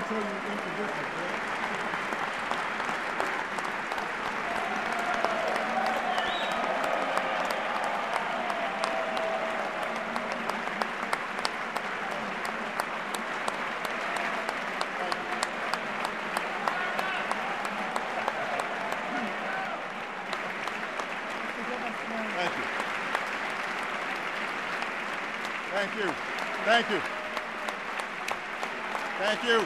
sure you introduce yourself. Thank you. Thank you. Thank you. Thank you.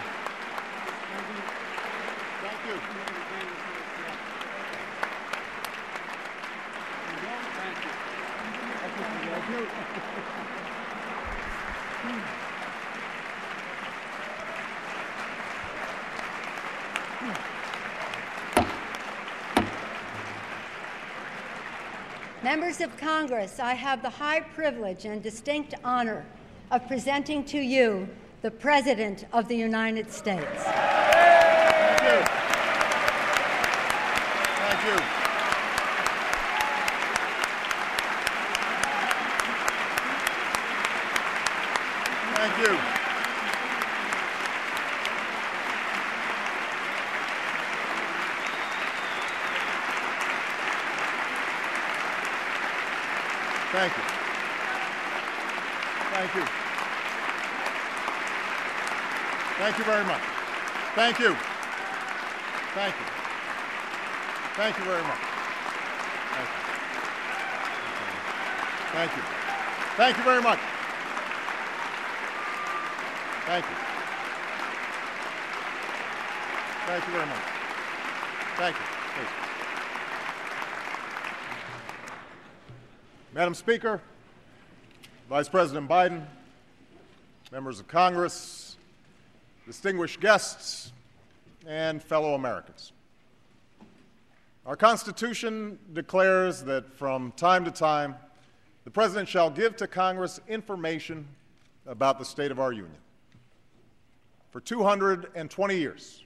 Members of Congress, I have the high privilege and distinct honor of presenting to you the President of the United States. Thank you. Thank you. Thank you. Thank you. Thank you. Thank you very much. Thank you. Thank you. Thank you very much. Thank you. Thank you. Thank you very much. Thank you. Thank you very much. Thank you. Please. Madam Speaker, Vice President Biden, members of Congress, distinguished guests, and fellow Americans. Our Constitution declares that from time to time, the President shall give to Congress information about the state of our Union. For 220 years,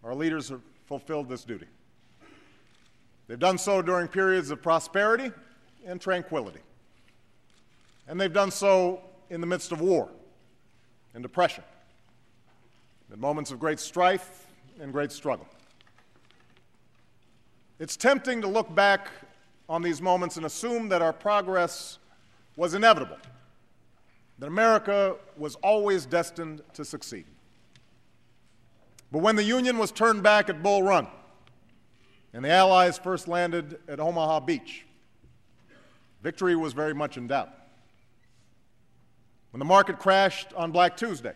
our leaders have fulfilled this duty. They've done so during periods of prosperity and tranquility. And they've done so in the midst of war and depression, in moments of great strife and great struggle. It's tempting to look back on these moments and assume that our progress was inevitable, that America was always destined to succeed. But when the Union was turned back at Bull Run and the Allies first landed at Omaha Beach, victory was very much in doubt. When the market crashed on Black Tuesday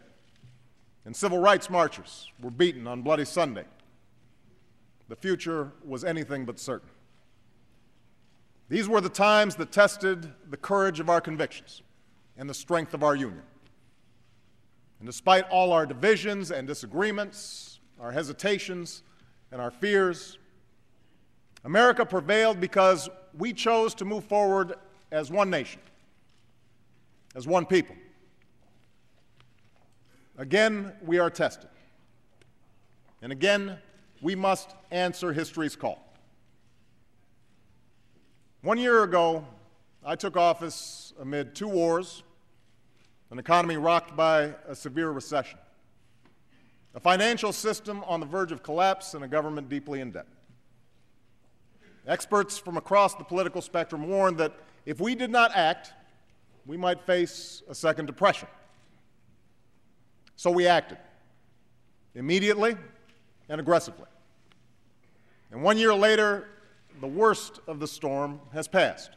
and civil rights marchers were beaten on Bloody Sunday, the future was anything but certain. These were the times that tested the courage of our convictions and the strength of our Union. And despite all our divisions and disagreements, our hesitations and our fears, America prevailed because we chose to move forward as one nation, as one people. Again, we are tested. And again, we must answer history's call. 1 year ago, I took office amid 2 wars, an economy rocked by a severe recession, a financial system on the verge of collapse, and a government deeply in debt. Experts from across the political spectrum warned that if we did not act, we might face a second depression. So we acted, immediately and aggressively. And 1 year later, the worst of the storm has passed.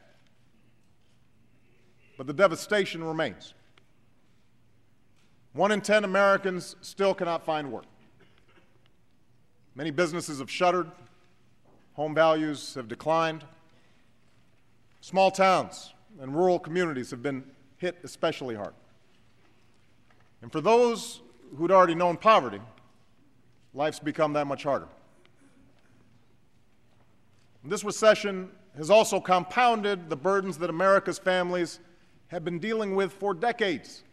But the devastation remains. 1 in 10 Americans still cannot find work. Many businesses have shuttered. Home values have declined. Small towns and rural communities have been hit especially hard. And for those who'd already known poverty, life's become that much harder. And this recession has also compounded the burdens that America's families have been dealing with for decades.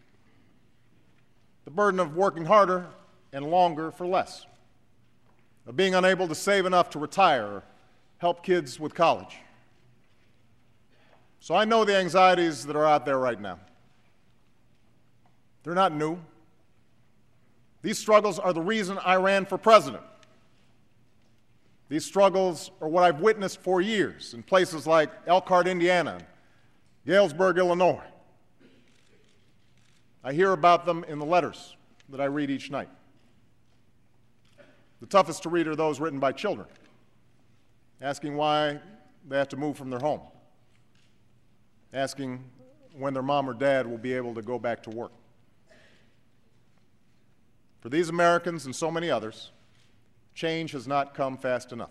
The burden of working harder and longer for less, of being unable to save enough to retire or help kids with college. So I know the anxieties that are out there right now. They're not new. These struggles are the reason I ran for president. These struggles are what I've witnessed for years in places like Elkhart, Indiana, and Galesburg, Illinois. I hear about them in the letters that I read each night. The toughest to read are those written by children, asking why they have to move from their home, asking when their mom or dad will be able to go back to work. For these Americans and so many others, change has not come fast enough.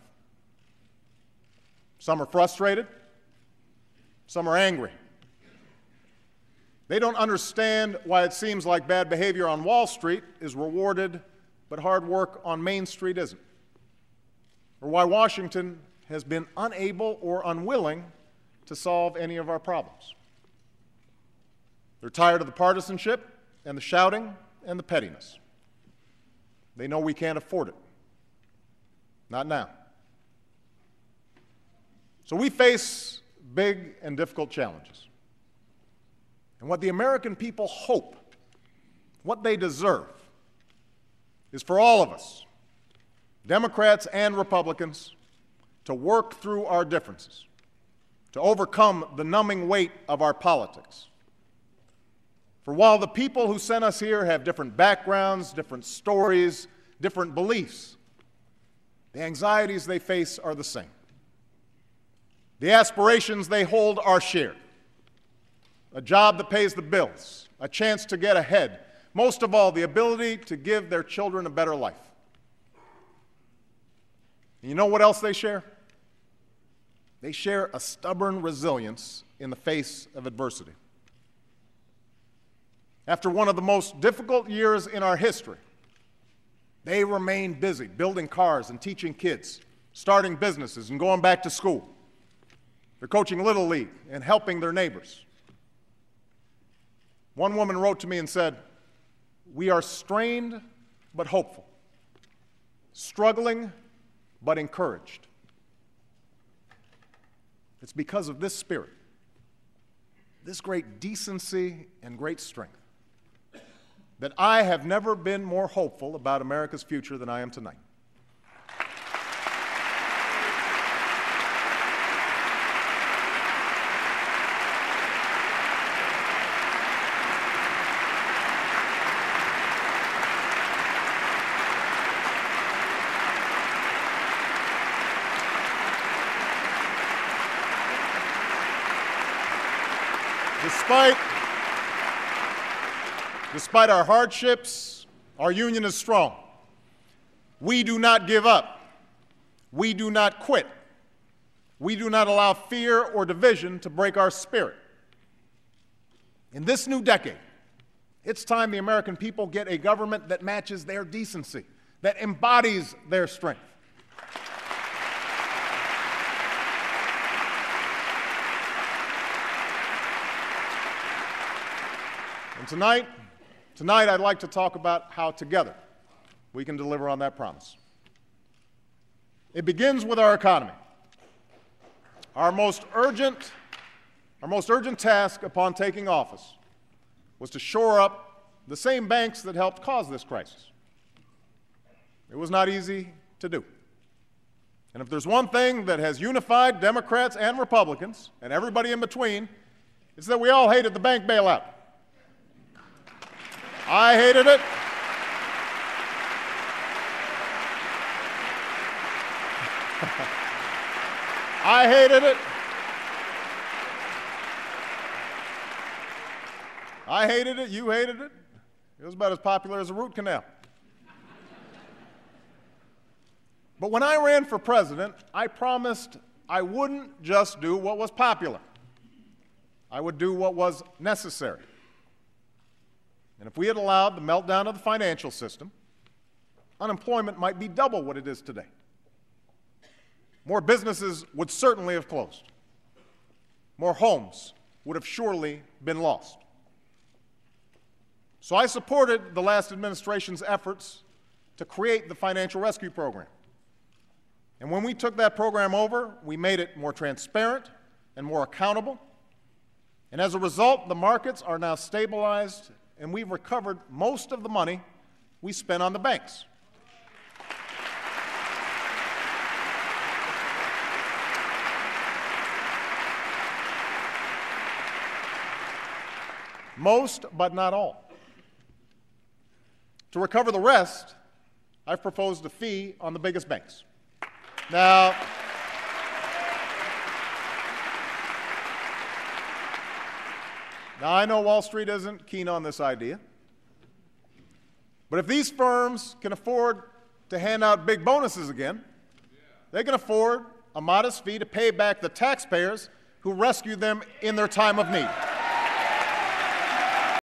Some are frustrated, some are angry. They don't understand why it seems like bad behavior on Wall Street is rewarded, but hard work on Main Street isn't. Or why Washington has been unable or unwilling to solve any of our problems. They're tired of the partisanship and the shouting and the pettiness. They know we can't afford it. Not now. So we face big and difficult challenges. And what the American people hope, what they deserve, is for all of us, Democrats and Republicans, to work through our differences, to overcome the numbing weight of our politics. For while the people who sent us here have different backgrounds, different stories, different beliefs, the anxieties they face are the same. The aspirations they hold are shared. A job that pays the bills, a chance to get ahead, most of all, the ability to give their children a better life. And you know what else they share? They share a stubborn resilience in the face of adversity. After one of the most difficult years in our history, they remain busy building cars and teaching kids, starting businesses and going back to school. They're coaching Little League and helping their neighbors. One woman wrote to me and said, "We are strained but hopeful, struggling but encouraged." It's because of this spirit, this great decency and great strength, that I have never been more hopeful about America's future than I am tonight. Despite our hardships, our union is strong. We do not give up. We do not quit. We do not allow fear or division to break our spirit. In this new decade, it's time the American people get a government that matches their decency, that embodies their strength. And tonight I'd like to talk about how together we can deliver on that promise. It begins with our economy. Our most urgent task upon taking office was to shore up the same banks that helped cause this crisis. It was not easy to do. And if there's one thing that has unified Democrats and Republicans and everybody in between, it's that we all hated the bank bailout. I hated it. I hated it. I hated it. You hated it. It was about as popular as a root canal. But when I ran for president, I promised I wouldn't just do what was popular. I would do what was necessary. And if we had allowed the meltdown of the financial system, unemployment might be double what it is today. More businesses would certainly have closed. More homes would have surely been lost. So I supported the last administration's efforts to create the Financial Rescue Program. And when we took that program over, we made it more transparent and more accountable. And as a result, the markets are now stabilized, and we've recovered most of the money we spent on the banks. Most, but not all. To recover the rest, I've proposed a fee on the biggest banks. Now, I know Wall Street isn't keen on this idea, but if these firms can afford to hand out big bonuses again, they can afford a modest fee to pay back the taxpayers who rescued them in their time of need.